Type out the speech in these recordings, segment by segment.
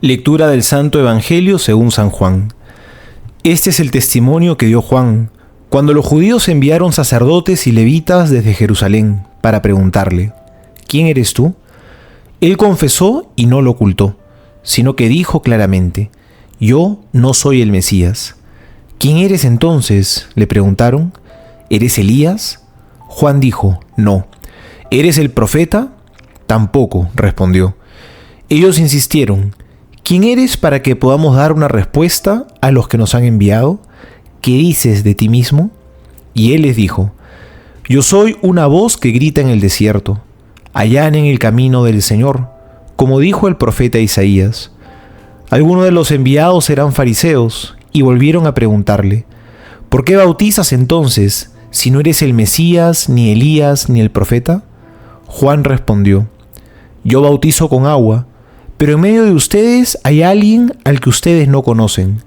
Lectura del Santo Evangelio según San Juan. Este es el testimonio que dio Juan, cuando los judíos enviaron sacerdotes y levitas desde Jerusalén para preguntarle: ¿Quién eres tú? Él confesó y no lo ocultó, sino que dijo claramente: Yo no soy el Mesías. ¿Quién eres entonces?, le preguntaron. ¿Eres Elías? Juan dijo: No. ¿Eres el profeta? Tampoco, respondió. Ellos insistieron: ¿Quién eres para que podamos dar una respuesta a los que nos han enviado? ¿Qué dices de ti mismo? Y él les dijo: Yo soy una voz que grita en el desierto, allanen el camino del Señor, como dijo el profeta Isaías. Algunos de los enviados eran fariseos y volvieron a preguntarle: ¿Por qué bautizas entonces, si no eres el Mesías, ni Elías, ni el profeta? Juan respondió: Yo bautizo con agua, pero en medio de ustedes hay alguien al que ustedes no conocen.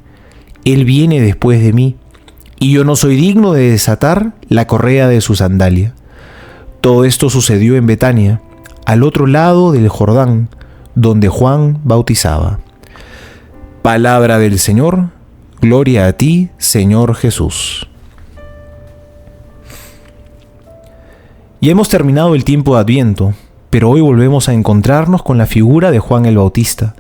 Él viene después de mí, y yo no soy digno de desatar la correa de su sandalia. Todo esto sucedió en Betania, al otro lado del Jordán, donde Juan bautizaba. Palabra del Señor, gloria a ti, Señor Jesús. Ya hemos terminado el tiempo de Adviento, pero hoy volvemos a encontrarnos con la figura de Juan el Bautista,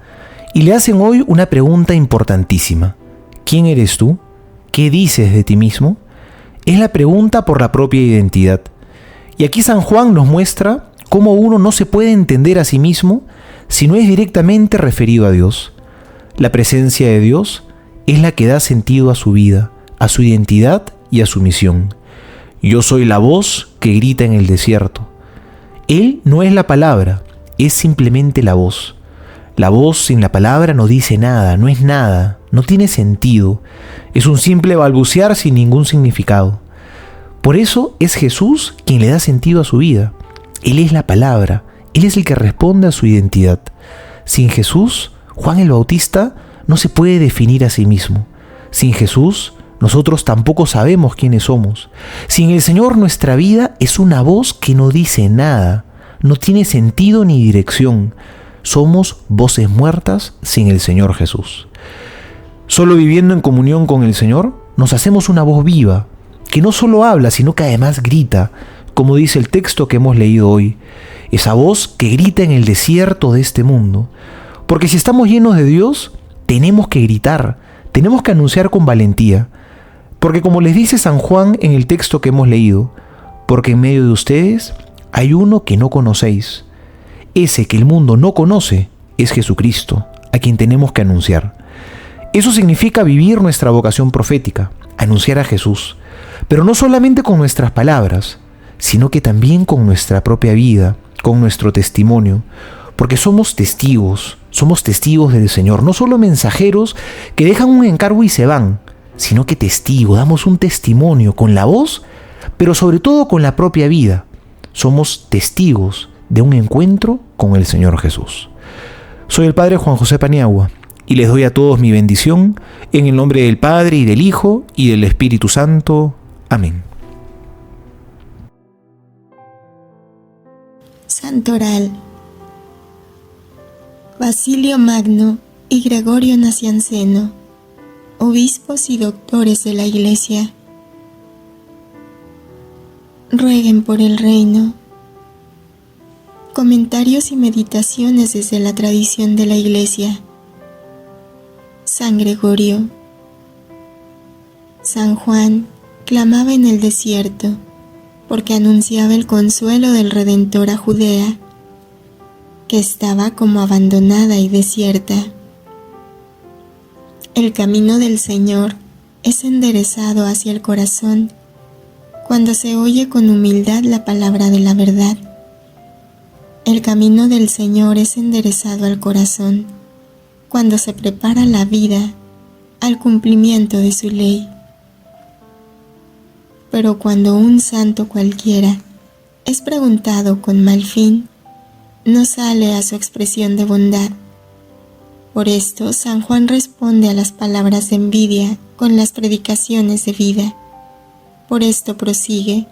y le hacen hoy una pregunta importantísima. ¿Quién eres tú? ¿Qué dices de ti mismo? Es la pregunta por la propia identidad. Y aquí San Juan nos muestra cómo uno no se puede entender a sí mismo si no es directamente referido a Dios. La presencia de Dios es la que da sentido a su vida, a su identidad y a su misión. Yo soy la voz que grita en el desierto. Él no es la palabra, es simplemente la voz. La voz sin la palabra no dice nada, no es nada, no tiene sentido. Es un simple balbucear sin ningún significado. Por eso es Jesús quien le da sentido a su vida. Él es la palabra, Él es el que responde a su identidad. Sin Jesús, Juan el Bautista no se puede definir a sí mismo. Sin Jesús, nosotros tampoco sabemos quiénes somos. Sin el Señor, nuestra vida es una voz que no dice nada, no tiene sentido ni dirección. Somos voces muertas sin el Señor Jesús. Solo viviendo en comunión con el Señor, nos hacemos una voz viva, que no solo habla, sino que además grita, como dice el texto que hemos leído hoy. Esa voz que grita en el desierto de este mundo. Porque si estamos llenos de Dios, tenemos que gritar, tenemos que anunciar con valentía. Porque como les dice San Juan en el texto que hemos leído, porque en medio de ustedes hay uno que no conocéis. Ese que el mundo no conoce es Jesucristo, a quien tenemos que anunciar. Eso significa vivir nuestra vocación profética, anunciar a Jesús, pero no solamente con nuestras palabras, sino que también con nuestra propia vida, con nuestro testimonio, porque somos testigos del Señor, no solo mensajeros que dejan un encargo y se van, sino que testigos, damos un testimonio con la voz, pero sobre todo con la propia vida. Somos testigos de un encuentro con el Señor Jesús. Soy el Padre Juan José Paniagua y les doy a todos mi bendición en el nombre del Padre y del Hijo y del Espíritu Santo. Amén. Santoral. Basilio Magno y Gregorio Nacianceno, obispos y doctores de la Iglesia, rueguen por el reino. Comentarios y meditaciones desde la tradición de la Iglesia. San Gregorio. San Juan clamaba en el desierto porque anunciaba el consuelo del Redentor a Judea, que estaba como abandonada y desierta. El camino del Señor es enderezado hacia el corazón cuando se oye con humildad la palabra de la verdad. El camino del Señor es enderezado al corazón cuando se prepara la vida al cumplimiento de su ley. Pero cuando un santo cualquiera es preguntado con mal fin, no sale a su expresión de bondad. Por esto, San Juan responde a las palabras de envidia con las predicaciones de vida. Por esto prosigue,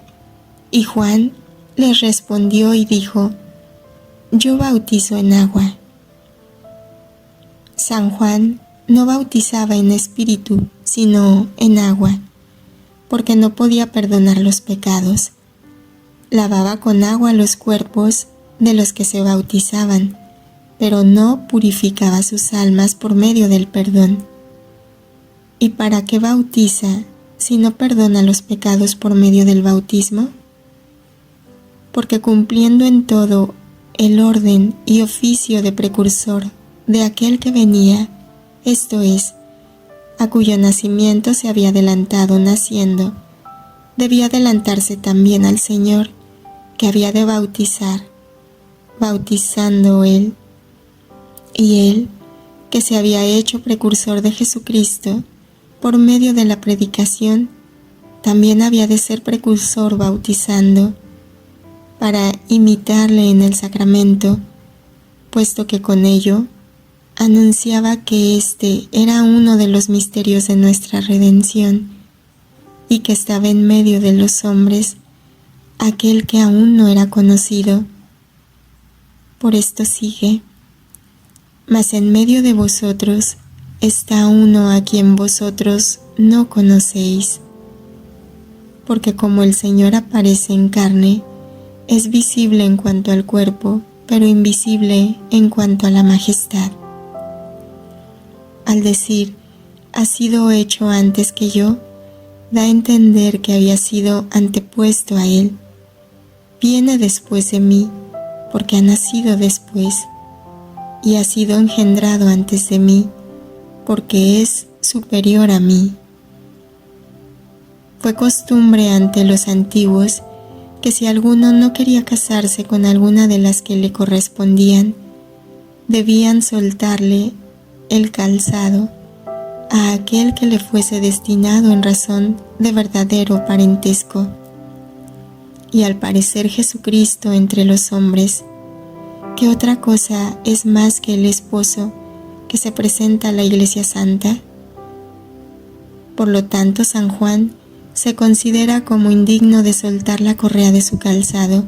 y Juan les respondió y dijo: Yo bautizo en agua. San Juan no bautizaba en espíritu, sino en agua, porque no podía perdonar los pecados. Lavaba con agua los cuerpos de los que se bautizaban, pero no purificaba sus almas por medio del perdón. ¿Y para qué bautiza si no perdona los pecados por medio del bautismo? Porque cumpliendo en todo el orden y oficio de precursor de aquel que venía, esto es, a cuyo nacimiento se había adelantado naciendo, debía adelantarse también al Señor, que había de bautizar, bautizando él. Y él, que se había hecho precursor de Jesucristo, por medio de la predicación, también había de ser precursor bautizando, para imitarle en el sacramento, puesto que con ello anunciaba que este era uno de los misterios de nuestra redención y que estaba en medio de los hombres aquel que aún no era conocido. Por esto sigue: mas en medio de vosotros está uno a quien vosotros no conocéis, porque como el Señor aparece en carne, es visible en cuanto al cuerpo, pero invisible en cuanto a la majestad. Al decir, ha sido hecho antes que yo, da a entender que había sido antepuesto a él. Viene después de mí, porque ha nacido después, y ha sido engendrado antes de mí, porque es superior a mí. Fue costumbre ante los antiguos que si alguno no quería casarse con alguna de las que le correspondían, debían soltarle el calzado a aquel que le fuese destinado en razón de verdadero parentesco. Y al parecer Jesucristo entre los hombres, ¿qué otra cosa es más que el esposo que se presenta a la Iglesia Santa? Por lo tanto, San Juan se considera como indigno de soltar la correa de su calzado,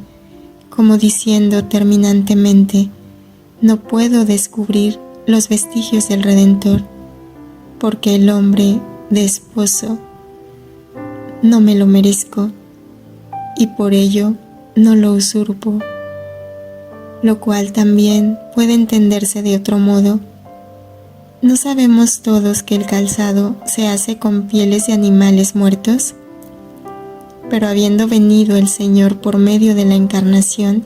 como diciendo terminantemente: no puedo descubrir los vestigios del Redentor, porque el hombre de esposo no me lo merezco, y por ello no lo usurpo, lo cual también puede entenderse de otro modo. ¿No sabemos todos que el calzado se hace con pieles de animales muertos? Pero habiendo venido el Señor por medio de la encarnación,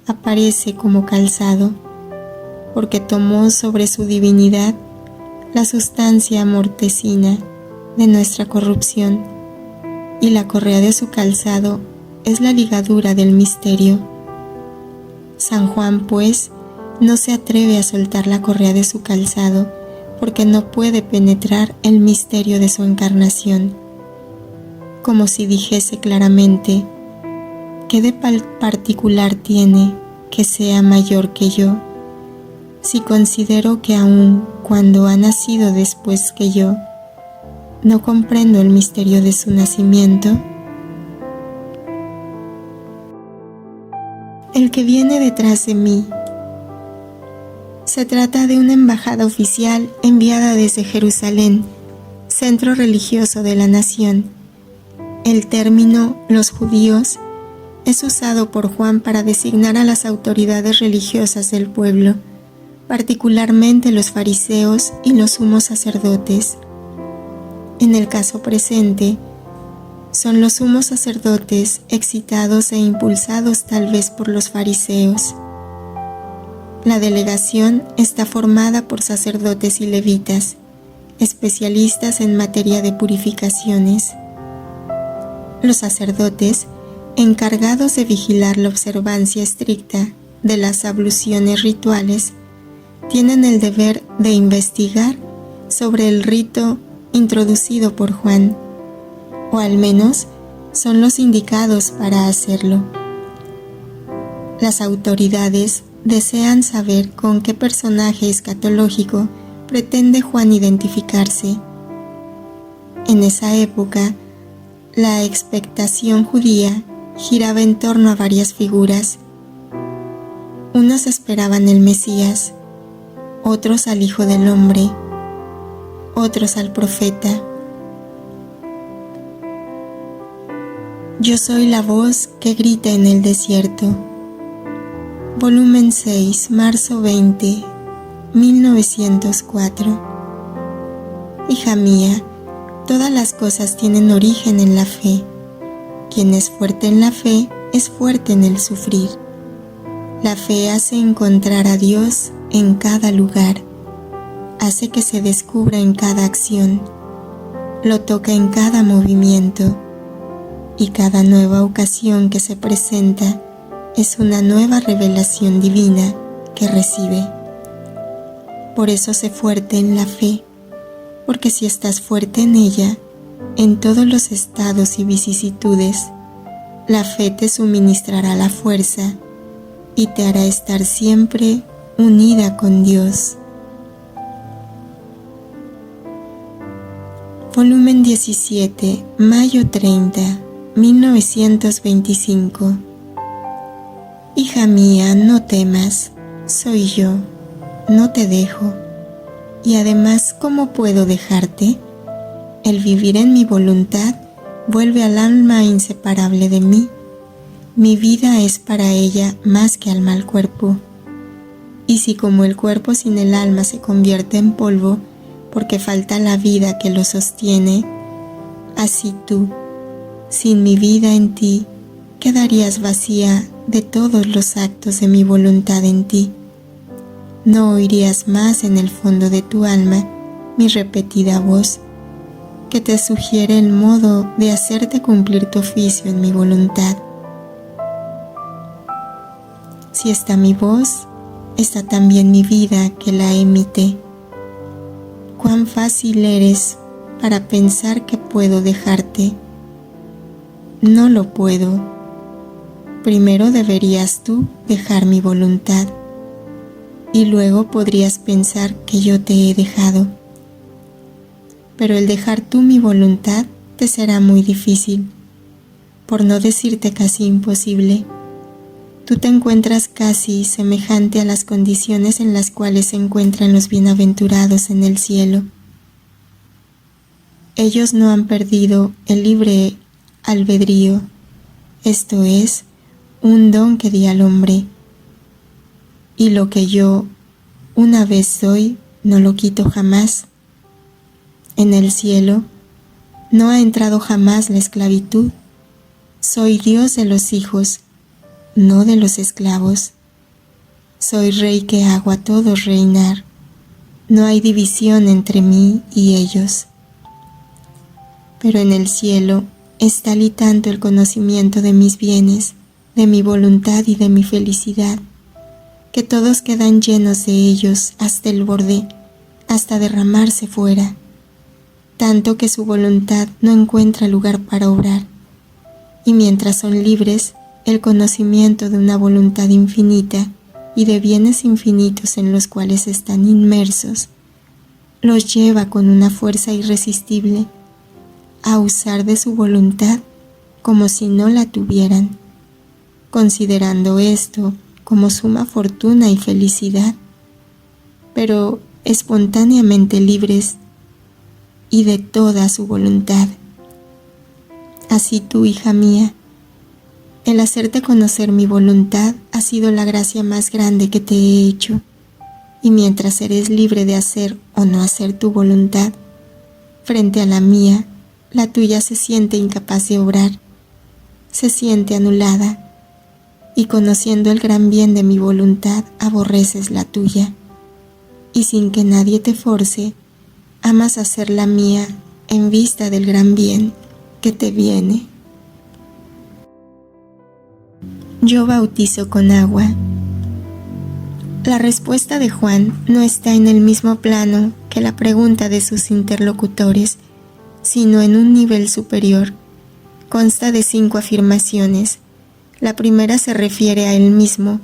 aparece como calzado, porque tomó sobre su divinidad la sustancia mortecina de nuestra corrupción, y la correa de su calzado es la ligadura del misterio. San Juan, pues, no se atreve a soltar la correa de su calzado, porque no puede penetrar el misterio de su encarnación. Como si dijese claramente: ¿qué de particular tiene que sea mayor que yo, si considero que aun cuando ha nacido después que yo, no comprendo el misterio de su nacimiento? El que viene detrás de mí. Se trata de una embajada oficial enviada desde Jerusalén, centro religioso de la nación. El término «los judíos» es usado por Juan para designar a las autoridades religiosas del pueblo, particularmente los fariseos y los sumos sacerdotes. En el caso presente, son los sumos sacerdotes excitados e impulsados tal vez por los fariseos. La delegación está formada por sacerdotes y levitas, especialistas en materia de purificaciones. Los sacerdotes, encargados de vigilar la observancia estricta de las abluciones rituales, tienen el deber de investigar sobre el rito introducido por Juan, o al menos son los indicados para hacerlo. Las autoridades desean saber con qué personaje escatológico pretende Juan identificarse. En esa época, la expectación judía giraba en torno a varias figuras. Unos esperaban el Mesías, otros al Hijo del Hombre, otros al profeta. Yo soy la voz que grita en el desierto. Volumen 6, marzo 20, 1904. Hija mía, todas las cosas tienen origen en la fe. Quien es fuerte en la fe es fuerte en el sufrir. La fe hace encontrar a Dios en cada lugar, hace que se descubra en cada acción, lo toca en cada movimiento, y cada nueva ocasión que se presenta es una nueva revelación divina que recibe. Por eso sé fuerte en la fe, porque si estás fuerte en ella, en todos los estados y vicisitudes, la fe te suministrará la fuerza y te hará estar siempre unida con Dios. Volumen 17, mayo 30, 1925. Hija mía, no temas, soy yo, no te dejo. Y además, ¿cómo puedo dejarte? El vivir en mi voluntad vuelve al alma inseparable de mí. Mi vida es para ella más que alma al cuerpo. Y si como el cuerpo sin el alma se convierte en polvo, porque falta la vida que lo sostiene, así tú, sin mi vida en ti, quedarías vacía de todos los actos de mi voluntad en ti. No oirías más en el fondo de tu alma mi repetida voz, que te sugiere el modo de hacerte cumplir tu oficio en mi voluntad. Si está mi voz, está también mi vida que la emite. Cuán fácil eres para pensar que puedo dejarte. No lo puedo. Primero deberías tú dejar mi voluntad, y luego podrías pensar que yo te he dejado. Pero el dejar tú mi voluntad te será muy difícil, por no decirte casi imposible. Tú te encuentras casi semejante a las condiciones en las cuales se encuentran los bienaventurados en el cielo. Ellos no han perdido el libre albedrío, esto es, un don que di al hombre, y lo que yo una vez soy, no lo quito jamás. En el cielo no ha entrado jamás la esclavitud. Soy Dios de los hijos, no de los esclavos. Soy rey que hago a todos reinar. No hay división entre mí y ellos. Pero en el cielo es tal y tanto el conocimiento de mis bienes, de mi voluntad y de mi felicidad, que todos quedan llenos de ellos hasta el borde, hasta derramarse fuera, tanto que su voluntad no encuentra lugar para obrar, y mientras son libres, el conocimiento de una voluntad infinita y de bienes infinitos en los cuales están inmersos, los lleva con una fuerza irresistible a usar de su voluntad como si no la tuvieran, considerando esto como suma fortuna y felicidad, pero espontáneamente libres y de toda su voluntad. Así tú, hija mía, el hacerte conocer mi voluntad ha sido la gracia más grande que te he hecho, y mientras eres libre de hacer o no hacer tu voluntad, frente a la mía, la tuya se siente incapaz de obrar, se siente anulada, y conociendo el gran bien de mi voluntad, aborreces la tuya, y sin que nadie te force, amas hacer la mía en vista del gran bien que te viene. Yo bautizo con agua. La respuesta de Juan no está en el mismo plano que la pregunta de sus interlocutores, sino en un nivel superior. Consta de 5 afirmaciones. La primera se refiere a él mismo,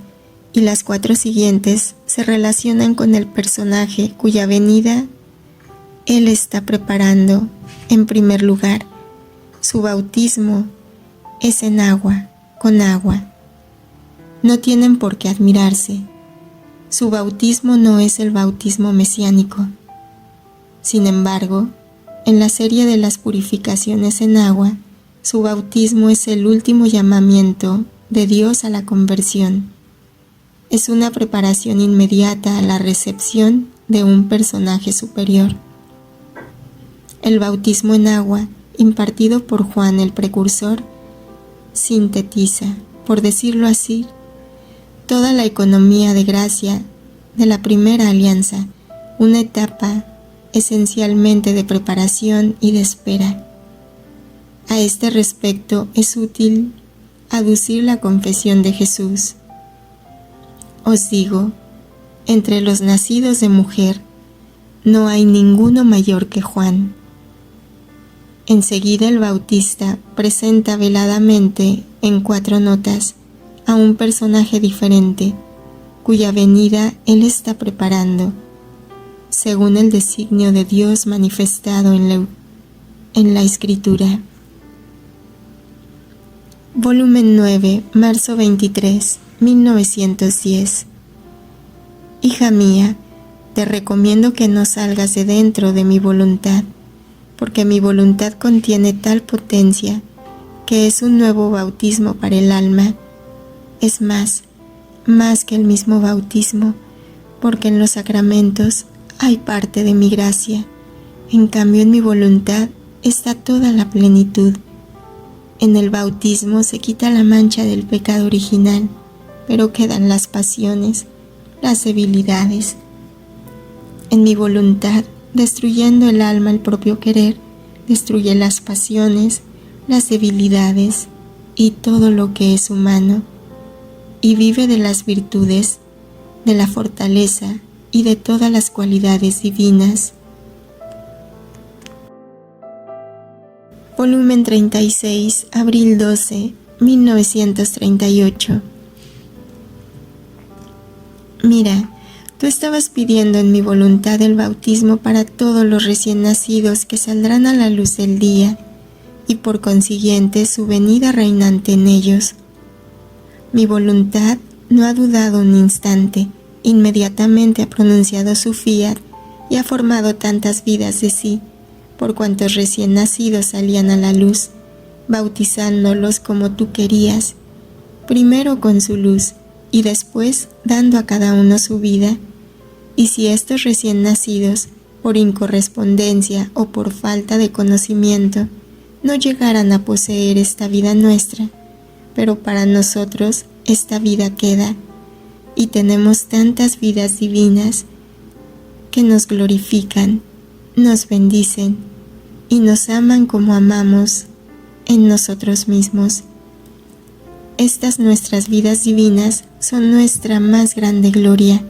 y las 4 siguientes se relacionan con el personaje cuya venida él está preparando. En primer lugar, su bautismo es en agua, con agua. No tienen por qué admirarse. Su bautismo no es el bautismo mesiánico. Sin embargo, en la serie de las purificaciones en agua, su bautismo es el último llamamiento de Dios a la conversión. Es una preparación inmediata a la recepción de un personaje superior. El bautismo en agua, impartido por Juan el Precursor, sintetiza, por decirlo así, toda la economía de gracia de la primera alianza, una etapa esencialmente de preparación y de espera. A este respecto es útil aducir la confesión de Jesús. Os digo, entre los nacidos de mujer, no hay ninguno mayor que Juan. Enseguida el Bautista presenta veladamente en 4 notas a un personaje diferente, cuya venida él está preparando, según el designio de Dios manifestado en la Escritura. Volumen 9, marzo 23, 1910. Hija mía, te recomiendo que no salgas de dentro de mi voluntad, porque mi voluntad contiene tal potencia que es un nuevo bautismo para el alma. Es más que el mismo bautismo, porque en los sacramentos hay parte de mi gracia. En cambio, en mi voluntad está toda la plenitud. En el bautismo se quita la mancha del pecado original, pero quedan las pasiones, las debilidades. En mi voluntad, destruyendo el alma el propio querer, destruye las pasiones, las debilidades y todo lo que es humano, y vive de las virtudes, de la fortaleza y de todas las cualidades divinas. Volumen 36, abril 12, 1938. Mira, tú estabas pidiendo en mi voluntad el bautismo para todos los recién nacidos que saldrán a la luz del día, y por consiguiente su venida reinante en ellos. Mi voluntad no ha dudado un instante, inmediatamente ha pronunciado su fiat y ha formado tantas vidas de sí, por cuantos recién nacidos salían a la luz, bautizándolos como tú querías, primero con su luz y después dando a cada uno su vida. Y si estos recién nacidos, por incorrespondencia o por falta de conocimiento, no llegaran a poseer esta vida nuestra, pero para nosotros esta vida queda, y tenemos tantas vidas divinas que nos glorifican, nos bendicen y nos aman como amamos en nosotros mismos. Estas nuestras vidas divinas son nuestra más grande gloria,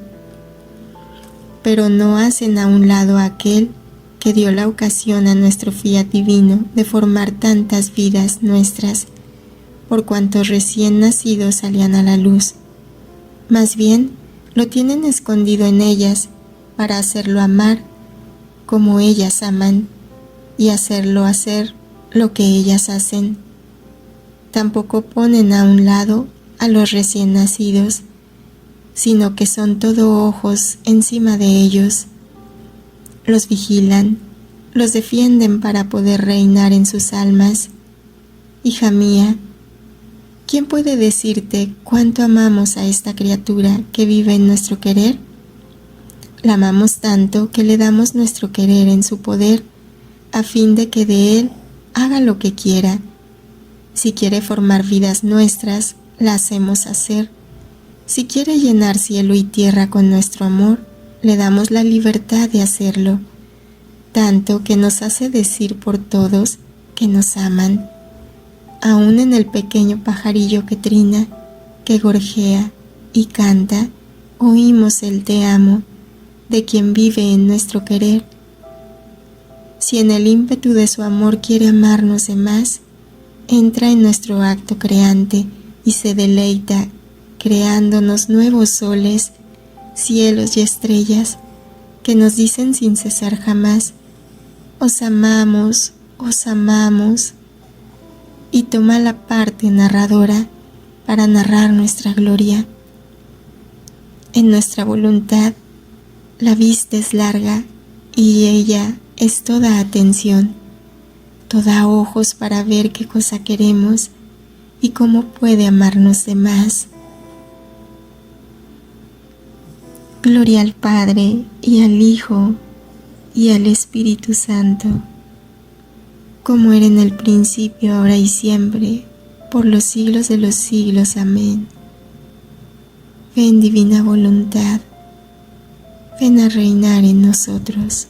pero no hacen a un lado a aquel que dio la ocasión a nuestro fiat divino de formar tantas vidas nuestras, por cuantos recién nacidos salían a la luz. Más bien, lo tienen escondido en ellas para hacerlo amar como ellas aman y hacerlo hacer lo que ellas hacen. Tampoco ponen a un lado a los recién nacidos, sino que son todo ojos encima de ellos. Los vigilan, los defienden para poder reinar en sus almas. Hija mía, ¿quién puede decirte cuánto amamos a esta criatura que vive en nuestro querer? La amamos tanto que le damos nuestro querer en su poder, a fin de que de él haga lo que quiera. Si quiere formar vidas nuestras, la hacemos hacer. Si quiere llenar cielo y tierra con nuestro amor, le damos la libertad de hacerlo, tanto que nos hace decir por todos que nos aman. Aún en el pequeño pajarillo que trina, que gorjea y canta, oímos el te amo de quien vive en nuestro querer. Si en el ímpetu de su amor quiere amarnos de más, entra en nuestro acto creante y se deleita creándonos nuevos soles, cielos y estrellas que nos dicen sin cesar jamás: os amamos, y toma la parte narradora para narrar nuestra gloria. En nuestra voluntad, la vista es larga y ella es toda atención, toda ojos para ver qué cosa queremos y cómo puede amarnos de más. Gloria al Padre y al Hijo y al Espíritu Santo, como era en el principio, ahora y siempre, por los siglos de los siglos. Amén. Ven, divina voluntad, ven a reinar en nosotros.